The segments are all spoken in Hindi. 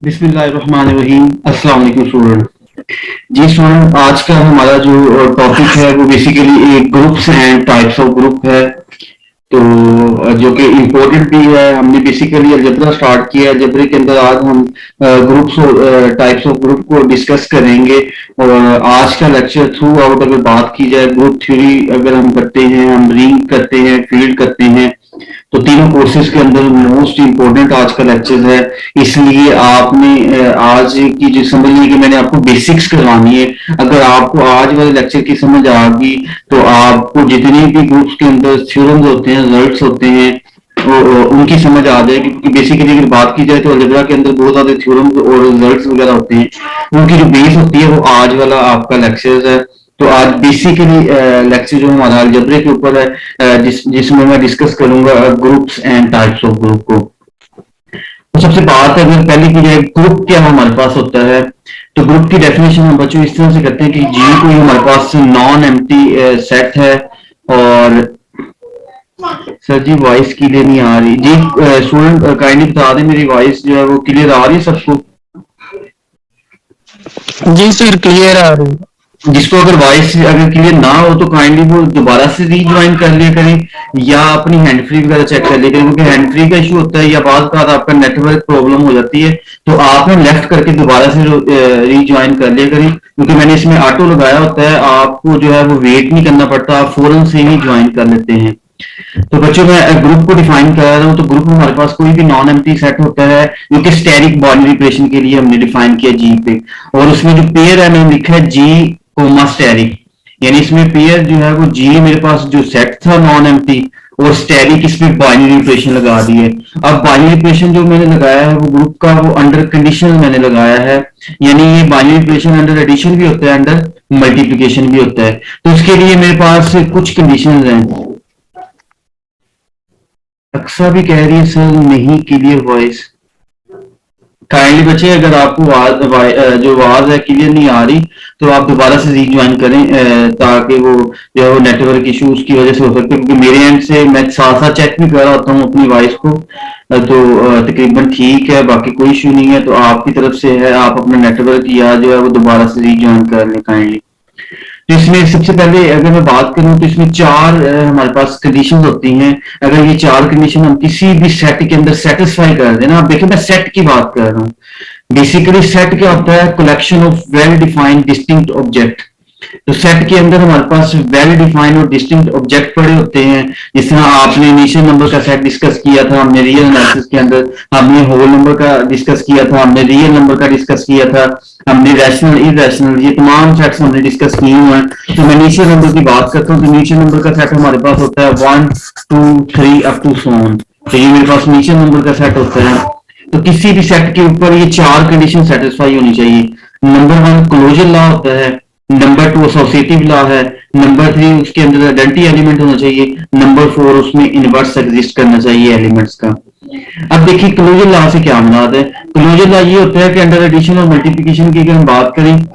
बिस्मिल्लाहिर्रहमानिर्रहीम। अस्सलाम वालेकुम स्टूडेंट। जी स्टूडेंट, आज का हमारा जो टॉपिक है वो बेसिकली एक groups and types of group है। तो जो कि इम्पोर्टेंट भी है। हमने बेसिकली अलजेब्रा स्टार्ट किया है। अलजेब्रा के अंदर आज हम ग्रुप्स टाइप्स ऑफ ग्रुप को डिस्कस करेंगे। और आज का लेक्चर थ्रू आउट अगर बात की जाए, ग्रुप थ्योरी अगर हम करते हैं, हम रिंग करते हैं, फील्ड करते हैं, तो तीनों कोर्सेज के अंदर मोस्ट इम्पोर्टेंट आज का लेक्चर है। इसलिए आपने आज की जो समझ ली कि मैंने आपको बेसिक्स करवानी है। अगर आपको आज वाले लेक्चर की समझ आ गई तो आपको जितने भी ग्रुप्स के अंदर थ्योरम्स होते हैं, रिजल्ट्स होते हैं, उनकी समझ आ जाएगी। क्योंकि बेसिकली अगर बात की जाए तो अलजेब्रा के अंदर बहुत ज्यादा थ्योरम्स और रिजल्ट्स वगैरह होते हैं। उनकी जो बेस होती है वो आज वाला आपका लेक्चर है। तो आज बेसिकली लेक्चर जो हमारा अलजेब्रा के ऊपर है, जिसमें मैं डिस्कस करूंगा groups and types of group को। तो सबसे बात अगर पहले की जाए, ग्रुप क्या हमारे पास होता है, तो ग्रुप की डेफिनेशन हम बच्चों इस तरह से करते हैं कि जी कोई हमारे पास नॉन एम्प्टी सेट है। और सर जी वॉइस क्लियर नहीं आ रही जी। स्टूडेंट काइंडली बता दें मेरी वॉइस जो है वो क्लियर आ रही है सबको? जी सर क्लियर आ रही है। जिसको अगर वॉइस अगर क्लियर ना हो तो काइंडली वो दोबारा से रीज्वाइन कर लिया करें या अपनी हैंड फ्री वगैरह चेक कर लिया करें। क्योंकि हैंड फ्री का इशू होता है या बाद का आपका नेटवर्क प्रॉब्लम हो जाती है। तो आपने लेफ्ट करके दोबारा से रीज्वाइन कर लिया करें। क्योंकि मैंने इसमें ऑटो लगाया होता है, आपको जो है वो वेट नहीं करना पड़ता, आप फौरन से ही ज्वाइन कर लेते हैं। तो बच्चों मैं ग्रुप को डिफाइन कर रहा हूं। तो ग्रुप हमारे पास कोई भी नॉन एम्प्टी सेट होता है जो कि स्टेरिक बाइनरी ऑपरेशन के लिए हमने डिफाइन किया जी पे। और उसमें जो पेयर है मैंने लिखा है जी कोमा स्टेरिक। यानी इसमें पेयर जो है वो जी मेरे पास जो सेट था नॉन एम्प्टी, और स्टेरिक इसमें बाइनरी ऑपरेशन लगा दी है। अब बाइनरी ऑपरेशन जो मैंने लगाया है वो ग्रुप का वो अंडर कंडीशन मैंने लगाया है। यानी ये बाइनरी ऑपरेशन अंडर एडिशन भी होता है, अंडर मल्टीप्लीकेशन भी होता है। तो उसके लिए मेरे पास कुछ कंडीशन हैं। अक्सा भी कह रही है सर नहीं क्लियर वॉइस। काइंडली बच्चे अगर आपको जो आवाज है क्लियर नहीं आ रही तो आप दोबारा से रीज्वाइन करें, ताकि वो जो है वो नेटवर्क इशू उसकी वजह से हो सकते हैं। क्योंकि मेरे एंड से मैं साथ साथ चेक भी कर रहा होता हूँ अपनी वॉइस को, तो तकरीबन ठीक है, बाकी कोई इशू नहीं है। तो आपकी तरफ से है, आप अपना नेटवर्क या जो है वो दोबारा से रीज्वाइन कर लें काइंडली। तो इसमें सबसे पहले अगर मैं बात करूं तो इसमें चार हमारे पास कंडीशंस होती हैं। अगर ये चार कंडीशन हम किसी भी सेट के अंदर सेटिस्फाई कर देना, आप देखिए मैं सेट की बात कर रहा हूं। बेसिकली सेट क्या होता है? Collection of well defined distinct object. तो सेट के अंदर हमारे पास वेल डिफाइंड और डिस्टिंक्ट ऑब्जेक्ट पड़े होते हैं। जिस तरह आपने इनिशियल नंबर का सेट डिस्कस किया था हमने रियल एनालिसिस के अंदर, हमने होल नंबर का डिस्कस किया था, हमने रियल नंबर का डिस्कस किया था, हमने रैशनल इरैशनल ये तमाम सेट्स हमने डिस्कस किए हुए हैं। तो मैं इनिशियल नंबर की बात करता हूँ तो इनिशियल नंबर का सेट हमारे पास होता है 1 2 3 अप टू सो ऑन। तो ये मेरे पास इनिशियल नंबर का सेट होता है। तो किसी भी सेट के ऊपर ये चार कंडीशन सेटिस्फाई होनी चाहिए। नंबर 1 क्लोजर लॉ होता है, नंबर 2 एसोसिएटिव लॉ है, नंबर 3 उसके अंदर आइडेंटिटी एलिमेंट होना चाहिए, नंबर 4 उसमें इनवर्स एग्जिस्ट करना चाहिए एलिमेंट्स का। अब देखिए क्लोजर लॉ से क्या मुराद है। क्लोजर लॉ ये होता है कि अंडर एडिशन और मल्टीप्लिकेशन की अगर हम बात करें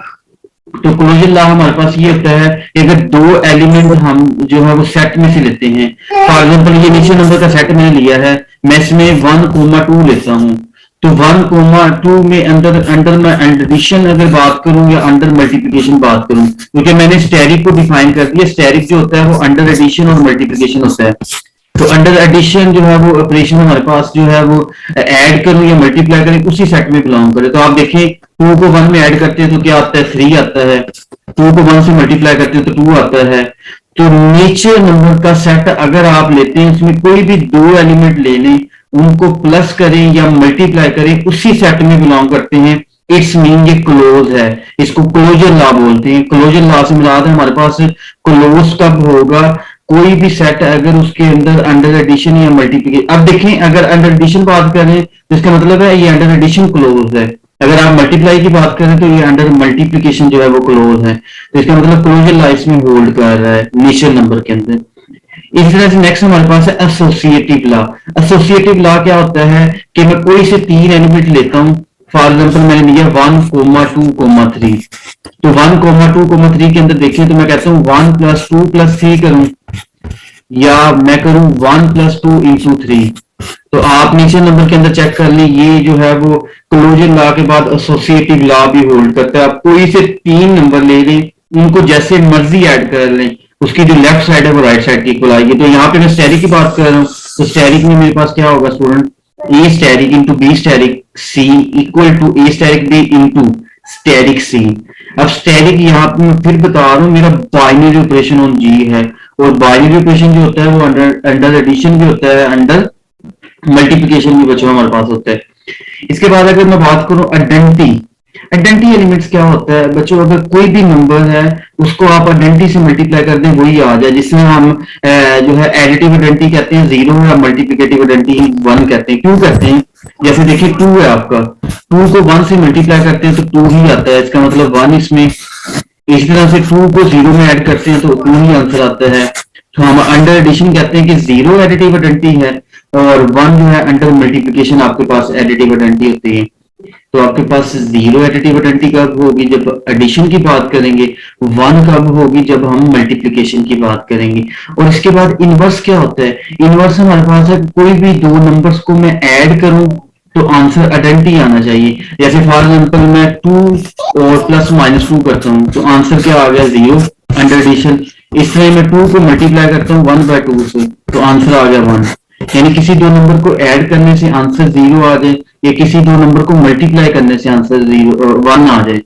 तो क्लोजर लॉ हमारे पास ये होता है कि अगर दो एलिमेंट हम जो है वो सेट में से लेते हैं, फॉर एग्जांपल ये इनिशियल नंबर का सेट मैंने लिया है, मैं इसमें 1,2 लेता हूं। तो 1,2 में अंदर अंडर मैं एडिशन अगर बात करूं या अंडर मल्टीप्लिकेशन बात करूं, क्योंकि मैंने स्टेरिक को डिफाइन कर दिया। स्टेरिक जो होता है वो अंडर एडिशन और मल्टीप्लिकेशन होता है। तो अंडर एडिशन जो है वो ऑपरेशन हमारे पास जो है वो ऐड करूं या मल्टीप्लाई करें उसी सेट में बिलोंग करे। तो आप देखें 2 को 1 में ऐड करते हैं तो क्या आता है? 3 आता है। 2 को 1 से मल्टीप्लाई करते हैं तो 2 आता है। तो नेचर नंबर का सेट अगर आप लेते हैं उसमें कोई भी दो एलिमेंट ले लें, उनको प्लस करें या मल्टीप्लाई करें, उसी सेट में बिलोंग करते हैं। इट्स मीन ये क्लोज है। इसको क्लोजर लॉ बोलते हैं। क्लोजर लॉ से मुराद है हमारे पास क्लोज कब होगा? कोई भी सेट अगर उसके अंदर अंडर एडिशन या मल्टीप्लिकेशन। अब देखें अगर अंडर एडिशन बात करें तो इसका मतलब है ये अंडर एडिशन क्लोज है। अगर आप मल्टीप्लाई की बात करें तो ये अंडर मल्टीप्लिकेशन जो है वो क्लोज है। तो इसका मतलब क्लोजर लॉ इसमें होल्ड कर रहा है इनिशियल नंबर के अंदर। इस तरह से नेक्स्ट हमारे पास है एसोसिएटिव लॉ। एसोसिएटिव लॉ क्या होता है कि मैं कोई से तीन एलिमेंट लेता हूं। फॉर एग्जाम्पल मैंने लिया 1, 2, 3। तो 1, 2, 3 के अंदर देखिए तो मैं कहता हूं 1 + 2 + 3 करूं, या मैं करूं 1 + 2 × 3। तो आप नीचे नंबर के अंदर चेक कर लें, ये जो है वो क्लोजर लॉ के बाद एसोसिएटिव लॉ भी होल्ड करता है। आप कोई से 3 नंबर ले लें, उनको जैसे मर्जी ऐड कर लें, उसकी जो लेफ्ट साइड है वो राइट साइड की इक्वल आएगी। तो यहाँ पे मैं स्टेरिक की बात कर रहा हूँ, तो स्टेरिक में मेरे पास क्या होगा student, A asterisk into B asterisk C equal to A asterisk B into asterisk C. अब स्टेरिक यहाँ पे मैं फिर बता रहा हूँ, मेरा बाइनरी ऑपरेशन ऑन जी है, और बाइनरी ऑपरेशन जो होता है वो अंडर एडिशन भी होता है, अंडर मल्टीप्लिकेशन भी बच्चों हमारे पास होता है। इसके बाद अगर मैं बात करूं आइडेंटिटी, आइडेंटिटी एलिमेंट्स क्या होता है बच्चों, अगर कोई भी नंबर है उसको आप आइडेंटिटी से मल्टीप्लाई कर दें वही आ जाए, जिसमें हम जो है एडिटिव आइडेंटिटी कहते हैं 0 या मल्टीप्लिकेटिव आइडेंटिटी 1 कहते हैं। क्यों कहते हैं, जैसे देखिए 2 है आपका, 2 को 1 से मल्टीप्लाई करते हैं तो 2 ही आता है, इसका मतलब 1 इसमें। इस तरह से 2 को 0 में ऐड करते हैं तो 2 ही आंसर आता है। तो हम अंडर एडिशन कहते हैं कि 0 एडिटिव आइडेंटिटी है, और 1 जो है अंडर मल्टीप्लिकेशन आपके पास एडिटिव आइडेंटिटी होती है। तो आपके पास 0 एडिटिव आइडेंटिटी कब होगी, जब एडिशन की बात करेंगे। 1 कब होगी, जब हम मल्टीप्लिकेशन की बात करेंगे। और इसके बाद इनवर्स क्या होता है, इनवर्स हमारे पास है कोई भी दो नंबर्स को मैं ऐड करूं तो आंसर आइडेंटिटी आना चाहिए। जैसे फॉर एग्जांपल मैं 2 और प्लस माइनस 2 करता हूं तो आंसर क्या आ गया 0 अंडर एडिशन। इस तरह मैं 2 को मल्टीप्लाई करता हूं 1/2 से तो आंसर आ गया 1। यानी किसी दो नंबर को ऐड करने से आंसर 0 आ जाए, या किसी दो नंबर को मल्टीप्लाई करने से आंसर 1 आ जाए,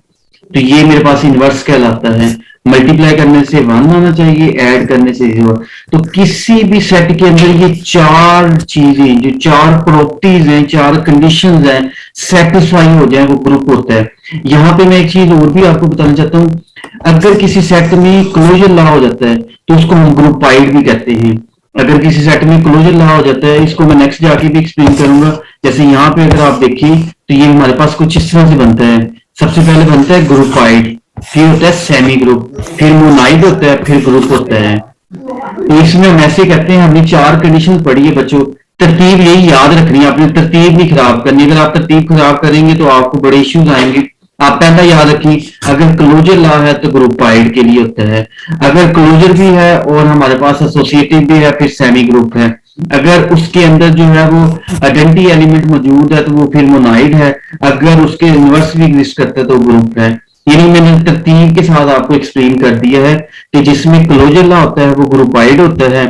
तो ये मेरे पास इनवर्स कहलाता है। मल्टीप्लाई करने से 1 आना चाहिए, ऐड करने से 0। तो किसी भी सेट के अंदर ये 4 चीजें, जो 4 प्रॉपर्टीज हैं, 4 कंडीशंस हैं, सेटिस्फाई हो जाए वो ग्रुप होता है। यहाँ पे मैं एक चीज और भी आपको बताना चाहता हूँ, अगर किसी सेट में क्लोजर लॉ हो जाता है तो उसको हम ग्रुपाइड भी कहते हैं। अगर किसी सेट में क्लोजर लॉ हो जाता है, इसको मैं नेक्स्ट जाके भी एक्सप्लेन करूंगा। जैसे यहाँ पे अगर आप देखिए तो ये हमारे पास कुछ इस तरह से बनता है। सबसे पहले बनता है ग्रुपाइड, फिर होता है सेमी ग्रुप, फिर मोनाइड होता है, फिर ग्रुप होता है। तो इसमें हम ऐसे कहते हैं, हमने 4 कंडीशन पढ़ी है बच्चों। तरतीब यही याद रखनी है, आपने तरतीब नहीं खराब करनी। अगर आप तरतीब खराब करेंगे तो आपको बड़े इश्यूज आएंगे। आप पहला याद रखिए, अगर क्लोजर लॉ है तो ग्रुपाइड के लिए होता है। अगर क्लोजर भी है और हमारे पास एसोसिएटिव भी है फिर सेमी ग्रुप है। अगर उसके अंदर जो है वो आइडेंटिटी एलिमेंट मौजूद है तो वो फिर मोनाइड है। अगर उसके इनवर्स भी एग्जिस्ट करता है तो ग्रुप है। यानी मैंने तरतीब के साथ आपको एक्सप्लेन कर दिया है कि जिसमें क्लोजर लॉ होता है वो ग्रुपाइड होता है,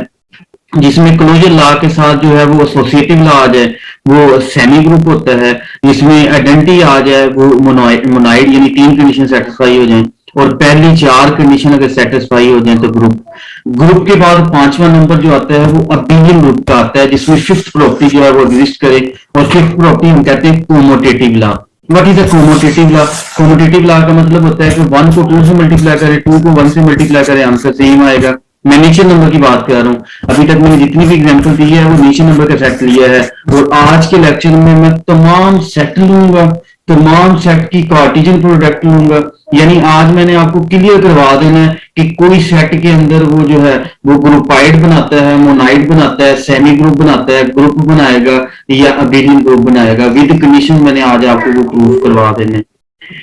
जिसमें क्लोजर लॉ के साथ जो है वो एसोसिएटिव लॉ आ जाए वो सेमी ग्रुप होता है, जिसमें आइडेंटिटी आ जाए वो मोनाइड, यानी 3 कंडीशन सेटिस्फाई हो जाए, और पहली 4 कंडीशन अगर सेटिस्फाई हो जाए तो ग्रुप। ग्रुप के बाद 5वां नंबर जो आता है वो अबेलियन ग्रुप का आता है, जिसमें 5th प्रॉपर्टी जो है वो एग्जिस्ट करे, और 5th प्रॉपर्टी हम कहते हैं commutative law. What is a commutative law? Commutative law का मतलब होता है कि 1 को 2 से मल्टीप्लाई करे, 2 को 1 से मल्टीप्लाई करे, आंसर सेम आएगा। मैं नीचे नंबर की बात कर रहा हूं, अभी तक मैंने जितनी भी एग्जांपल दी है वो नीचे नंबर का सेट लिया है, और आज के लेक्चर में मैं तमाम सेट लूंगा, तमाम सेट की कार्टेशियन प्रोडक्ट लूंगा। यानी आज मैंने आपको क्लियर करवा देना है कि कोई सेट के अंदर वो जो है वो ग्रुपाइड बनाता है, मोनाइड बनाता है, सेमी ग्रुप बनाता है, ग्रुप बनाएगा या अबेलियन ग्रुप बनाएगा। विद कंडीशन मैंने आज आपको वो प्रूफ करवा देना है।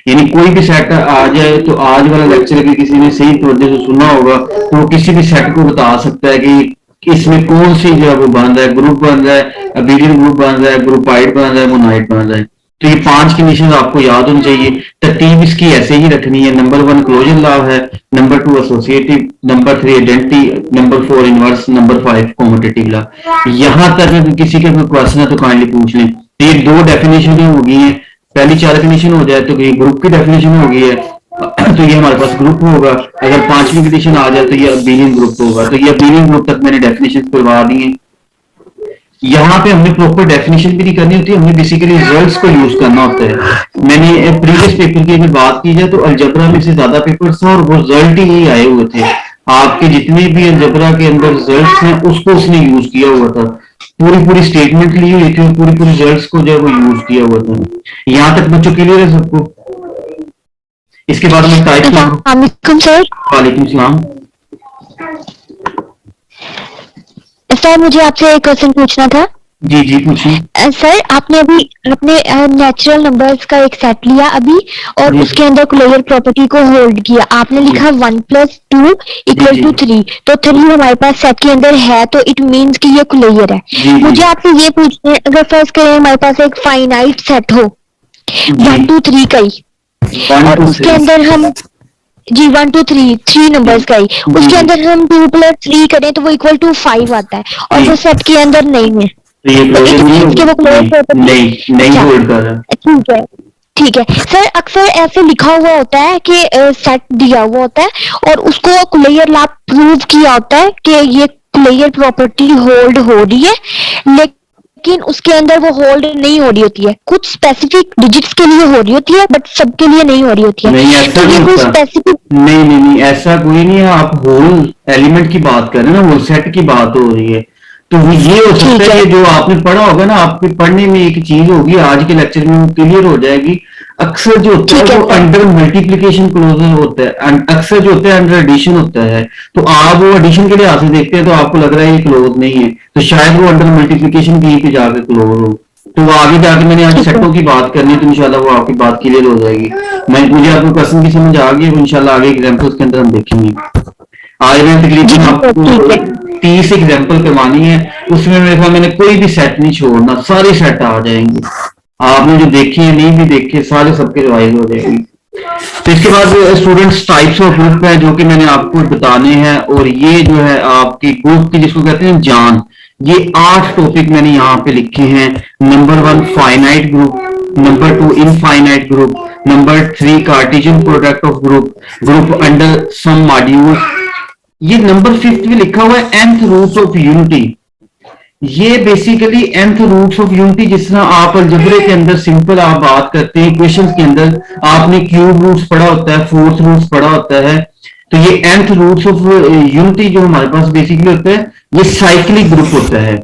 यानी कोई भी सेट आ जाए तो आज वाला लेक्चर अगर किसी ने सही तरीके से सुना होगा तो वो किसी भी सेट को बता सकता है कि इसमें कौन सी जो है वो बन रहा है, ग्रुप बन रहा है, अबेलियन ग्रुप बन रहा है, ग्रुपाइड बन रहा है, मोनाइड बन रहा है। तो ये 5 कंडीशन आपको याद होनी चाहिए। तरतीब इसकी ऐसे ही रखनी है, नंबर 1 क्लोजर लॉ है, number 2 associative, number 3 identity, number 4 inverse, number 5 competitive law. यहां तक अगर किसी के क्वेश्चन है तो काइंडली पूछ लें। तो ये 2 डेफिनेशन हो गई है, पहली 4 कंडीशन हो जाए तो ये ग्रुप की डेफिनेशन हो गई है, तो ये हमारे पास ग्रुप होगा। अगर 5वीं कंडीशन आ जाए तो ये अबेलियन ग्रुप होगा। तो ये अबेलियन ग्रुप तक मैंने डेफिनेशन करवा दी है। यहाँ पे हमने प्रॉपर डेफिनेशन भी नहीं करनी होती, हमने बेसिकली रिजल्ट्स को यूज करना होता है। मैंने प्रीवियस पेपर की अगर बात की जाए तो अलजबरा में से ज्यादा पेपर्स था और वो रिजल्ट ही आए हुए थे। आपके जितने भी अलजबरा के अंदर रिजल्ट्स हैं उसको उसने यूज किया हुआ था, पूरी पूरी स्टेटमेंट ली हुई थी और पूरी पूरी रिजल्ट्स को जो है वो यूज किया हुआ था। यहाँ तक बच्चों क्लियर है सबको? इसके बाद में टाइप वालेकुम सर। वालेकुम सलाम। सर मुझे आपसे एक क्वेश्चन पूछना था। जी जी पूछिए। सर आपने नेचुरल नंबर्स का एक सेट लिया अभी और जी उसके अंदर कुलेयर प्रॉपर्टी को होल्ड किया, आपने जी लिखा 1+2 जी इक्वल जी टू 3, तो 3 हमारे पास सेट के अंदर है तो इट मीन्स कि ये कुलेयर है। जी जी मुझे आपसे ये पूछना है, अगर फर्ज करें हमारे पास एक फाइनाइट सेट हो जी 1 2 3 का ही, वन और टू उसके थ्री अंदर हम जी 1 2 3 3 जी नंबर्स का ही, जी उसके जी अंदर हम 2+3 करें तो वो इक्वल टू 5 आता है और जी वो सेट के अंदर नहीं है, तो ये तो क्लोजर इट नहीं मीन्स कि होगा, वो क्लोज नहीं प्रॉपर्टी। नहीं नहीं अच्छा होल्ड कर रहा। ठीक है, ठीक है सर, अक्सर ऐसे लिखा हुआ होता है कि सेट दिया हुआ होता है और उसको कुलेयर लैब प्रूव किया होता है कि ये कुलेयर प्रॉपर्टी होल्ड हो रही है, लेकिन उसके अंदर वो होल्ड नहीं हो रही होती है, कुछ स्पेसिफिक डिजिट्स के लिए हो रही होती है बट सबके लिए नहीं हो रही होती है। नहीं ऐसा तो नहीं ये कोई होता। स्पेसिफिक। नहीं नहीं नहीं ऐसा कोई नहीं है, आप होल एलिमेंट की बात कर रहे हैं ना, होल सेट की बात हो रही है। तो ये हो सकता ठीक है है, कि जो आपने पढ़ा होगा ना, आपके पढ़ने में एक चीज होगी, आज के लेक्चर में वो क्लियर हो जाएगी। अक्सर जो होता है ठीक है वो सर। अंडर मल्टीप्लीकेशन क्लोजर होता है, अक्सर जो होता है अंडर एडिशन होता है। तो आप वो एडिशन के लिहाज से देखते हैं तो आपको लग रहा है ये क्लोज नहीं है, तो शायद वो अंडर मल्टीप्लीकेशन कहीं पे जाकर क्लोज हो। तो वो आगे जाके मैंने आज ठीक है, सेटों की बात करनी है, तो इंशाल्लाह वो आपकी बात क्लियर हो जाएगी। मुझे आपको क्वेश्चन की समझ आ गई है, इंशाल्लाह आगे एग्जांपल्स के अंदर हम देखेंगे। आज मैंने जी तकरीबन जी सर ठीक है। आपको 30 एग्जांपल करवानी है, उसमें मेरे ख्याल मैंने कोई भी सेट नहीं छोड़ना, सारे सेट आ जाएंगे। आपने जो देखे हैं नहीं भी देखे, सारे सबके रिवाइज हो जाएंगे। तो इसके बाद स्टूडेंट्स टाइप्स ऑफ ग्रुप है जो कि मैंने आपको बताने हैं, और ये जो है आपकी ग्रुप की जिसको कहते हैं जान, ये 8 टॉपिक मैंने यहाँ पे लिखे हैं। Number 1 finite group, number 2 infinite group, number 3 Cartesian product of group, group under sum module. ये नंबर 5 में लिखा हुआ है nth रूट्स ऑफ यूनिटी। ये basically nth roots of unity, जिस तरह आप अलजेब्रे के अंदर सिंपल आप बात करते हैं, इक्वेशंस के अंदर आपने क्यूब रूट्स पढ़ा होता है, फोर्थ रूट्स पढ़ा होता है। तो ये nth रूट्स ऑफ यूनिटी जो हमारे पास बेसिकली होता है, ये साइक्लिक ग्रुप होता है।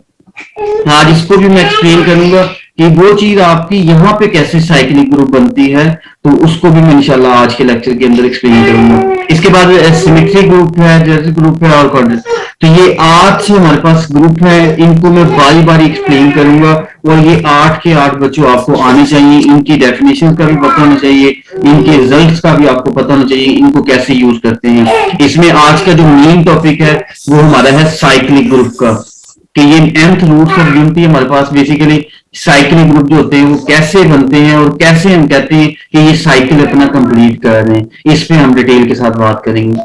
आज इसको भी मैं एक्सप्लेन करूंगा कि वो चीज आपकी यहाँ पे कैसे साइक्लिक ग्रुप बनती है, तो उसको भी मैं इंशाल्लाह आज के लेक्चर के अंदर एक्सप्लेन करूंगा। इसके बाद सिमेट्रिक ग्रुप है, जैसे ग्रुप है और कॉर्डिनेट। तो ये 8 से हमारे पास ग्रुप है, इनको मैं बारी बारी एक्सप्लेन करूंगा, और ये 8 के 8 बच्चों आपको आने चाहिए, इनकी डेफिनेशन का भी पता होना चाहिए, इनके रिजल्ट्स का भी आपको पता होना चाहिए, इनको कैसे यूज करते हैं। इसमें आज का जो मेन टॉपिक है वो हमारा है साइक्लिक ग्रुप का, कि ये nth रूट्स ऑफ यूनिटी हमारे पास बेसिकली साइक्लिक ग्रुप जो होते हैं वो कैसे बनते हैं, और कैसे हम कहते हैं कि ये साइकिल अपना कंप्लीट कर रहे हैं, इस पे हम डिटेल के साथ बात करेंगे।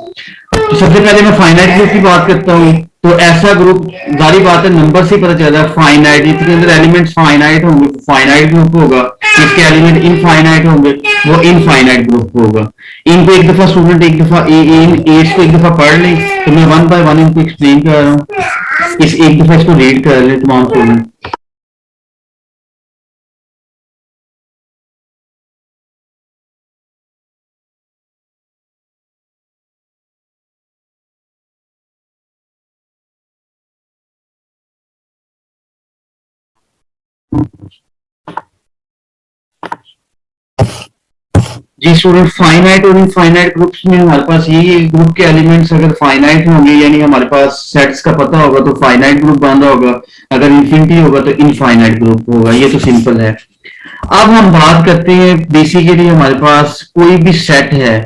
तो सबसे पहले मैं फाइनाइट ग्रुप की बात करता हूँ। तो ऐसा ग्रुप, जारी बात है नंबर से पता चल रहा है, फाइनाइट, इसके अंदर एलिमेंट्स फाइनाइट होंगे, फाइनाइट ग्रुप होगा। इसके एलिमेंट इनफाइनाइट होंगे, वो इनफाइनाइट ग्रुप होगा। इनको एक दफा स्टूडेंट, एक दफा इन एड्स को एक दफा पढ़ लें, तो मैं वन बाय वन इनको एक्सप्लेन कर रहा हूँ। इस एक दफा इसको रीड कर लें तमाम स्टूडेंट। जी स्टूडेंट, फाइनाइट और इनफाइनाइट ग्रुप्स में हमारे पास ये ग्रुप के एलिमेंट्स अगर फाइनाइट होंगे, यानी हमारे पास सेट्स का पता होगा, तो फाइनाइट ग्रुप बन रहा होगा। अगर इन्फिनिटी होगा तो इनफाइनाइट ग्रुप होगा। ये तो सिंपल है। अब हम बात करते हैं, बेसिकली हमारे पास कोई भी सेट है,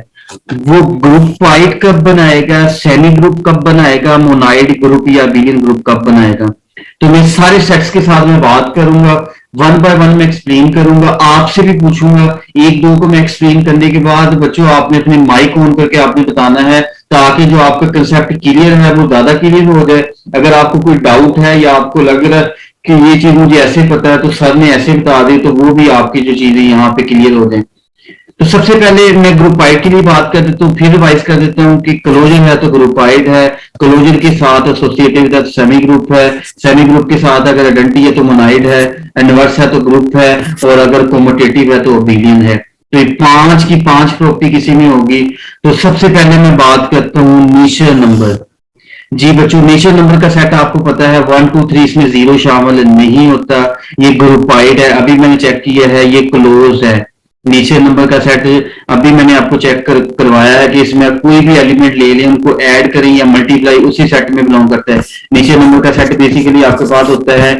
वो ग्रुप वाइड कब बनाएगा, सेमी ग्रुप कब बनाएगा, मोनाइड ग्रुप या बिलियन ग्रुप कब बनाएगा। तो मैं सारे सेट्स के साथ में बात करूंगा, वन बाय वन में एक्सप्लेन करूंगा, आपसे भी पूछूंगा। एक दो को मैं एक्सप्लेन करने के बाद बच्चों आपने अपने माइक ऑन करके आपने बताना है, ताकि जो आपका कंसेप्ट क्लियर है वो ज्यादा क्लियर हो जाए। अगर आपको कोई डाउट है या आपको लग रहा है कि ये चीज मुझे ऐसे पता है तो सर ने ऐसे बता दी, तो वो भी आपकी जो चीजें यहाँ पे क्लियर हो जाए। तो सबसे पहले मैं ग्रुपाइड की भी बात कर देता हूँ, फिर रिवाइज कर देता हूँ कि क्लोजर है तो ग्रुपाइड है, क्लोजर के साथ एसोसिएटिव है तो सेमी ग्रुप है, सेमी ग्रुप के साथ अगर आइडेंटिटी है तो मोनाइड है, इनवर्स है तो ग्रुप है, और अगर कोमोटेटिव है तो अबिलियन है। तो ये 5 की 5 प्रॉपर्टी किसी में होगी। तो सबसे पहले मैं बात करता हूँ नेचर नंबर। जी बच्चों, नेचर नंबर का सेट आपको पता है 1 2 3, इसमें 0 शामिल नहीं होता, ये ग्रुपाइड है। अभी मैंने चेक किया है, ये क्लोज है, नीचे नंबर का सेट अभी मैंने आपको करवाया है कि इसमें कोई भी एलिमेंट ले लें, उनको ऐड करें या मल्टीप्लाई, उसी सेट में बिलोंग करता है। नीचे नंबर का सेट बेसिकली आपके पास होता है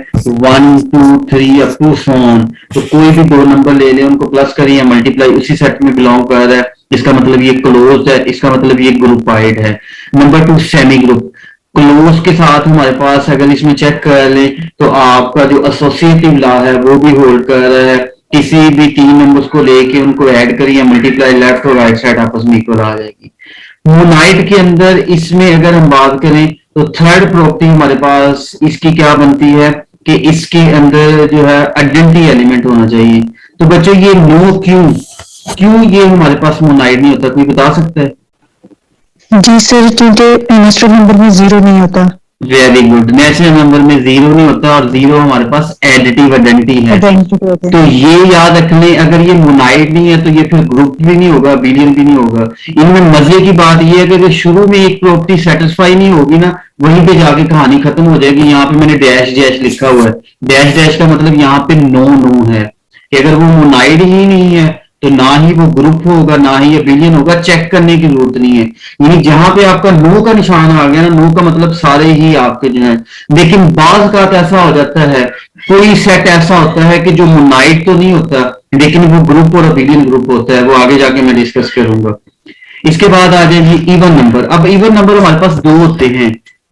1 2 3 अप टू फोन, तो कोई भी दो नंबर ले लें, उनको प्लस करें या मल्टीप्लाई, उसी सेट में बिलोंग कर रहा है। इसका मतलब ये क्लोज है, इसका मतलब ये ग्रुपाइड है। Number 2 semi group. क्लोज के साथ हमारे पास अगर इसमें चेक कर ले तो आपका जो एसोसिएटिव लॉ है वो भी होल्ड कर रहा है। किसी भी तीन नंबर्स को लेके उनको ऐड करें या मल्टीप्लाई, लेफ्ट और राइट साइड आपस में इक्वल आ जाएगी। मोनाइट के अंदर इसमें अगर हम बात करें तो थर्ड प्रॉपर्टी हमारे पास इसकी क्या बनती है कि इसके अंदर जो है आइडेंटिटी एलिमेंट होना चाहिए। तो बच्चों ये नो क्यों ये हमारे पास मोनाइट नहीं होता, कोई बता सकता है? जी सर, क्योंकि नेचुरल नंबर में जीरो नहीं होता। वेरी गुड, नेचुरल नंबर में जीरो नहीं होता और जीरो हमारे पास एडिटिव आइडेंटिटी है। तो ये याद रख लें, अगर ये मोनाइड नहीं है तो ये फिर ग्रुप भी नहीं होगा, बिलियन भी नहीं होगा। इनमें मजे की बात ये है कि अगर शुरू में एक प्रॉपर्टी सेटिस्फाई नहीं होगी ना, वहीं पे जाके कहानी खत्म हो जाएगी। यहाँ पे मैंने डैश डैश लिखा हुआ है, डैश डैश का मतलब यहाँ पे नो है कि अगर वो मोनाइड ही नहीं है तो ना ही वो ग्रुप होगा ना ही ये बिलियन होगा, चेक करने की जरूरत नहीं है। यानी जहां पे आपका नो का निशान आ गया ना, नो का मतलब सारे ही आपके जो है। लेकिन बाज का ऐसा हो जाता है, कोई सेट ऐसा होता है कि जो मोनाइड तो नहीं होता लेकिन वो ग्रुप और बिलियन ग्रुप होता है, वो आगे जाके मैं डिस्कस करूंगा। इसके बाद आ जाएगी इवन नंबर। अब इवन नंबर हमारे पास दो होते हैं,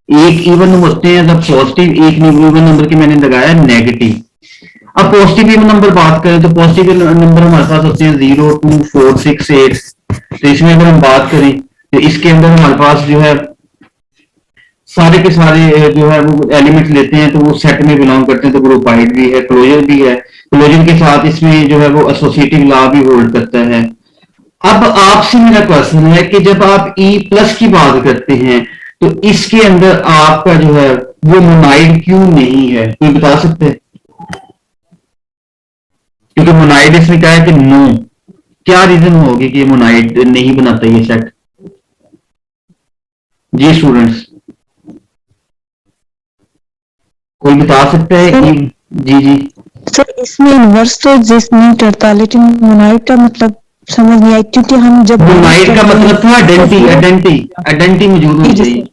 एक इवन होते हैं पॉजिटिव, एक इवन नंबर की मैंने लगाया नेगेटिव। अब पॉजिटिव नंबर बात करें तो पॉजिटिव नंबर हमारे पास होते हैं 0 2 4 6 8। तो इसमें अगर हम बात करें तो इसके अंदर हमारे पास जो है सारे के सारे जो है वो एलिमेंट लेते हैं तो वो सेट में बिलोंग करते हैं, तो ग्रुपाइड भी है, क्लोजर भी है। क्लोजर के साथ इसमें जो है वो एसोसिएटिव लॉ भी होल्ड करता है। अब आपसे मेरा क्वेश्चन है कि जब आप ई प्लस की बात करते हैं तो इसके अंदर आपका जो है वो मोनाइड क्यों नहीं है, कोई बता सकते हैं? क्योंकि मोनाइड इसमें क्या है कि नो, क्या रीजन होगी कि मोनाइड नहीं बनाता ये सेट? जी स्टूडेंट्स, कोई बता सकता है कि? जी सर, इसमें इनवर्स तो एग्जिस्ट नहीं करता, लेकिन मोनाइड का मतलब समझ नहीं आया, क्योंकि हम जब मोनाइड का मतलब था आइडेंटिटी मौजूद होनी चाहिए।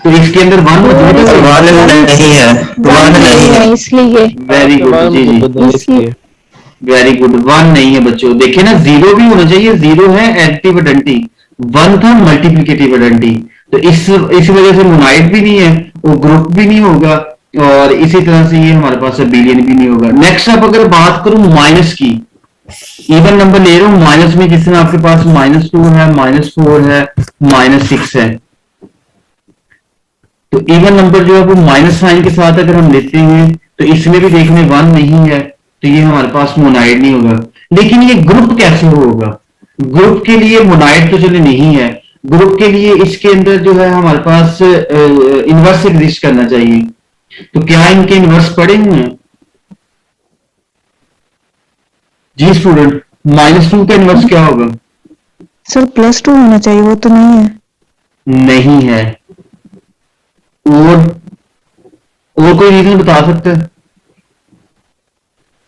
तो इसके अंदर वन नहीं है, वन नहीं है, इसलिए वेरी गुड, जी वेरी गुड, वन नहीं है बच्चों। देखिए ना, जीरो भी होना चाहिए, जीरो है एडिटिव आइडेंटिटी, वन था मल्टीप्लिकेटिव आइडेंटिटी। तो इस वजह से मोनाइड भी नहीं है, वो ग्रुप भी नहीं होगा, और इसी तरह से ये हमारे पास बिलियन भी नहीं होगा। नेक्स्ट अब अगर बात करूं माइनस की, इवन नंबर ले रहा हूं माइनस में, जिसमें आपके पास -2 है, -4 है, -6 है। तो इवन नंबर जो है वो माइनस साइन के साथ अगर हम लेते हैं तो इसमें भी देखने वन नहीं है, तो ये हमारे पास मोनाइड नहीं होगा। लेकिन ये ग्रुप कैसे होगा? ग्रुप के लिए मोनाइड तो चले नहीं है, ग्रुप के लिए इसके अंदर जो है हमारे पास इनवर्स एग्जिस्ट करना चाहिए। तो क्या इनके इनवर्स पड़े हुए हैं? जी स्टूडेंट, -2 का इनवर्स क्या होगा? सर +2 होना चाहिए, वो तो नहीं है। नहीं है। और कोई रीजन बता सकते हैं?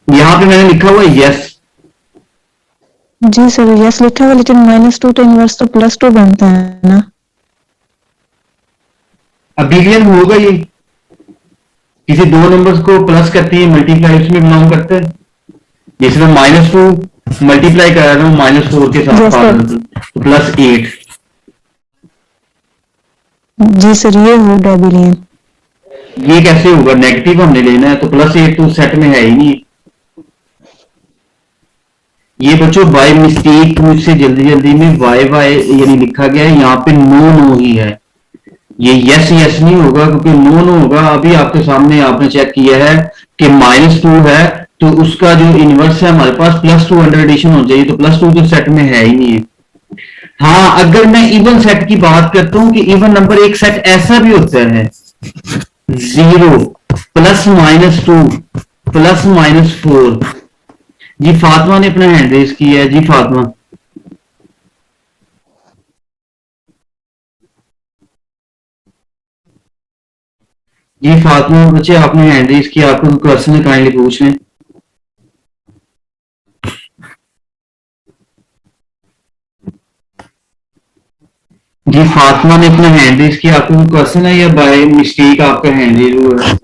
यहां पे मैंने लिखा हुआ है यस। जी सर, यस लिखा हुआ, लेकिन -2 तो इनवर्स तो +2 बनता है ना। अब बिलियन होगा ये? किसी दो नंबर्स को प्लस करती है, मल्टीप्लाई उसमें बिलोंग करते हैं। जैसे मैं -2 मल्टीप्लाई कर रहा हूं -4 के साथ, तो +8। जी सर, ये होगा बिलियन। ये कैसे होगा? नेगेटिव हमने लेना है, तो +8 तो सेट में है ही नहीं। ये बच्चों बाय मिस्टेक मुझसे जल्दी में वाई यानी लिखा गया है, यहाँ पे नो ही है। ये यस नहीं होगा, क्योंकि नो होगा। अभी आपके सामने आपने चेक किया है कि -2 है, तो उसका जो इनवर्स है हमारे पास +2 अंडर एडिशन हो जाएगी, तो +2 तो सेट में है ही नहीं है। हाँ, अगर मैं इवन सेट की बात करता हूं कि इवन नंबर एक सेट ऐसा भी होता है 0 +-2 +-4। जी फातिमा ने अपना हैंड रेज किया है। जी फातिमा, जी फातिमा बच्चे आपने हैंड रेज किया, आपको क्वेश्चन है, काइंडली पूछ लें। जी फातिमा ने अपना हैंड रेज किया, आपको क्वेश्चन है या बाय मिस्टेक आपका हैंड रेज हुआ है?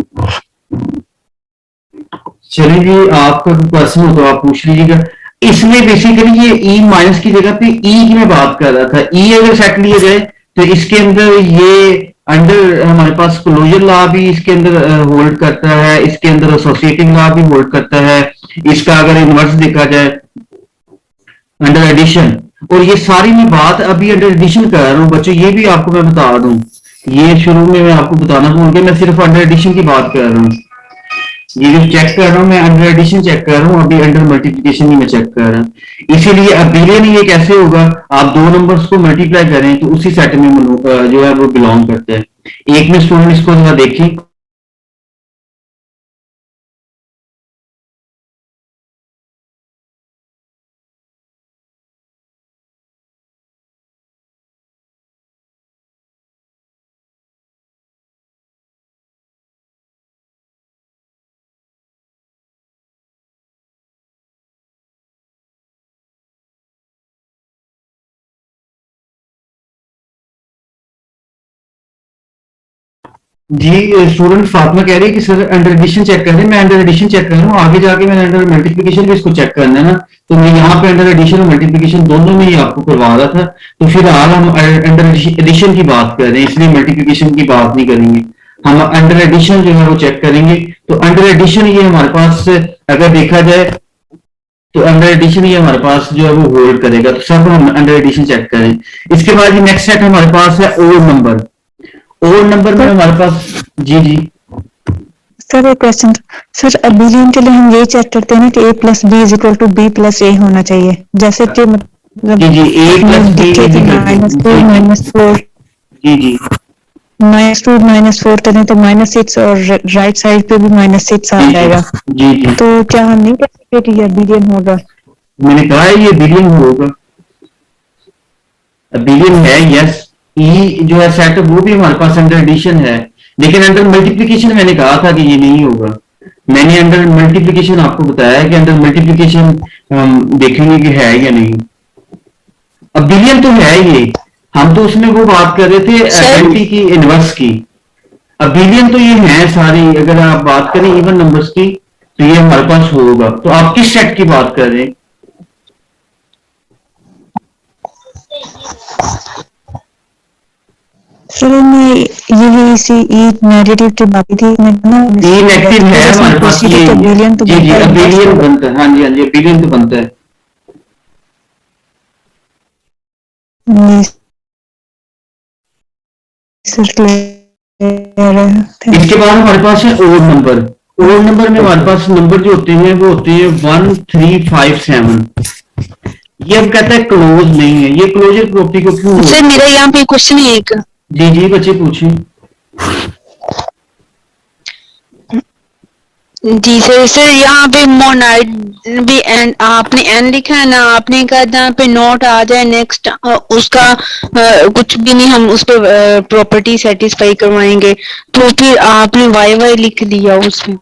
चलिए जी, आपका क्वेश्चन हो तो आप पूछ लीजिएगा। इसमें बेसिकली ये ई माइनस की जगह पे ई की मैं बात कर रहा था। ई अगर सेट लिया जाए तो इसके अंदर ये अंडर हमारे पास क्लोजर लॉ भी इसके अंदर होल्ड करता है, इसके अंदर एसोसिएटिव लॉ भी होल्ड करता है। इसका अगर इनवर्स देखा जाए अंडर एडिशन, और ये सारी मैं बात अभी अंडर एडिशन कर रहा हूँ बच्चों, ये भी आपको मैं बता दूं, ये शुरू में मैं आपको बताना भूल गया, मैं सिर्फ अंडर एडिशन की बात कर रहा हूँ। ये जो चेक कर रहा हूँ मैं अंडर एडिशन चेक कर रहा हूँ, अभी अंडर मल्टीप्लिकेशन ही मैं चेक कर रहा हूँ। इसीलिए अबिलियन ये कैसे होगा, आप दो नंबर्स को मल्टीप्लाई करें तो उसी सेट में जो है वो बिलोंग करते हैं। एक में स्टूडेंट इसको जरा देखें, जी स्टूडेंट फातिमा कह रही है कि सर अंडर एडिशन चेक कर रहे हैं, मैं अंडर एडिशन चेक कर रहा हूँ, आगे जाके मैंने अंडर मल्टीप्लिकेशन भी इसको चेक करना है ना, तो मैं यहाँ पे अंडर एडिशन और मल्टीप्लिकेशन दोनों में ही आपको करवा रहा था। तो फिलहाल हम अंडर एडिशन की बात कर रहे हैं, इसलिए मल्टीप्लिकेशन की बात नहीं करेंगे, हम अंडर एडिशन जो है वो चेक करेंगे। तो अंडर एडिशन ये हमारे पास अगर देखा जाए तो अंडर एडिशन ये हमारे पास जो है वो होल्ड करेगा, तो सब हम अंडर एडिशन चेक करें। इसके बाद नेक्स्ट सेट हमारे पास है ओड नंबर। ओड नंबर में हमारे पास जी जी सर एक क्वेश्चन सर, अबिलियन के लिए हम यही चेक करते हैं ना कि a plus B is equal to B plus A होना चाहिए, जैसे कि मतलब जी जी ए प्लस बी -2 -4 जी जी -2 -4 करें तो -6 और राइट साइड पे भी -6 आ जाएगा। जी जी तो क्या हम नहीं कह सकते कि ये अबिलियन होगा? मैंने कहा है ये बिलियन होगा, बिलियन है यस। ई जो है सेट वो भी हमारे पास अंडर एडिशन है, लेकिन अंडर मल्टीप्लिकेशन मैंने कहा था कि ये नहीं होगा। मैंने अंडर मल्टीप्लिकेशन आपको बताया है कि अंडर मल्टीप्लिकेशन हम देखेंगे कि है या नहीं। अब बिलियन तो है ये, हम तो उसमें वो बात कर रहे थे आइडेंटिटी की इनवर्स की। अब बिलियन तो ये है सारी, अगर आप बात करें इवन नंबर्स की तो ये हमारे पास होगा। तो आप किस सेट की बात कर रहे हैं? सर मैं यही इसी ई नेगेटिव की बात थी, मैं ना ई नेगेटिव है हमारे पास ये, अबिलियन तो जी जी अबिलियन बनता है, हाँ जी हाँ जी अबिलियन तो बनता है। इसके बाद हमारे पास है ओड नंबर। ओड नंबर में हमारे पास नंबर जो होते हैं वो होते हैं 1 3 5 7। ये अब कहता है क्लोज नहीं है, ये क्लोजर प्रॉपर्टी को क्यों? सर मेरा यहाँ पे क्वेश्चन है एक। जी जी बच्चे पूछिए। जी सर यहाँ पे मोनाइड भी एंड आपने एन लिखा है ना, आपने कहा जहाँ पे नोट आ जाए नेक्स्ट उसका कुछ भी नहीं, हम उस पर प्रॉपर्टी सेटिस्फाई करवाएंगे, तो फिर आपने वाई वाई लिख दिया उसमें।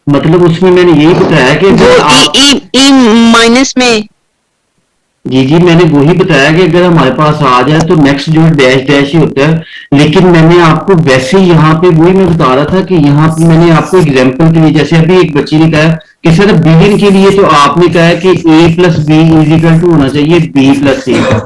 मतलब उसमें मैंने यही बताया कि वो ई माइनस में। जी जी मैंने वही बताया कि अगर हमारे पास आ जाए तो नेक्स्ट जो डैश डैश ही होता है, लेकिन मैंने आपको वैसे ही यहाँ पे वही मैं बता रहा था कि यहाँ पे मैंने आपको एग्जांपल के लिए, जैसे अभी एक बच्ची ने कहा कि सर बिलियन के लिए तो आपने कहा है कि a plus B is equal to होना चाहिए b प्लस ए का,